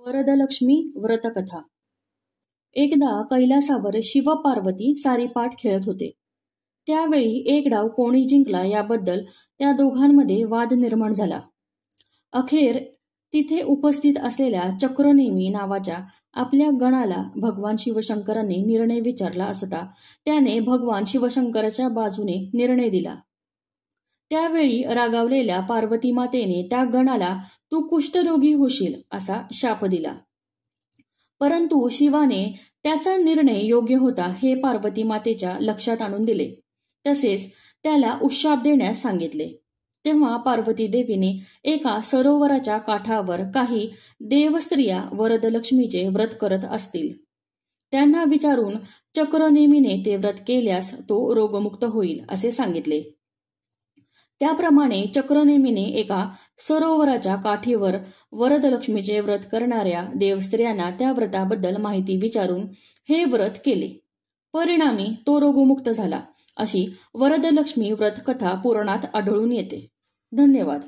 वरदलक्ष्मी व्रतकथा. एकदा कैलासावर शिव पार्वती सारीपाट खेळत होते. त्यावेळी एक डाव कोणी जिंकला याबद्दल त्या दोघांमध्ये वाद निर्माण झाला. अखेर तिथे उपस्थित असलेल्या चक्रनेमी नावाच्या आपल्या गणाला भगवान शिवशंकरांनी निर्णय विचारला असता त्याने भगवान शिवशंकराच्या बाजूने निर्णय दिला. त्यावेळी रागावलेल्या पार्वती मातेने त्या गणाला तू कुष्ठरोगी होशील असा शाप दिला. परंतु शिवाने त्याचा निर्णय योग्य होता हे पार्वती मातेच्या लक्षात आणून दिले. तसेच त्याला उशाप देण्यास सांगितले. तेव्हा पार्वती देवीने एका सरोवराच्या काठावर काही देवस्त्रिया वरदलक्ष्मीचे व्रत करत असतील. त्यांना विचारून चक्रनेमीने ते व्रत केल्यास तो रोगमुक्त होईल असे सांगितले. त्याप्रमाणे चक्रनेमीने एका सरोवराच्या काठीवर वरदलक्ष्मीचे व्रत करणाऱ्या देवस्त्रियांना त्या व्रताबद्दल माहिती विचारून हे व्रत केले. परिणामी तो रोगमुक्त झाला. अशी वरदलक्ष्मी व्रतकथा पुराणात आढळून येते. धन्यवाद.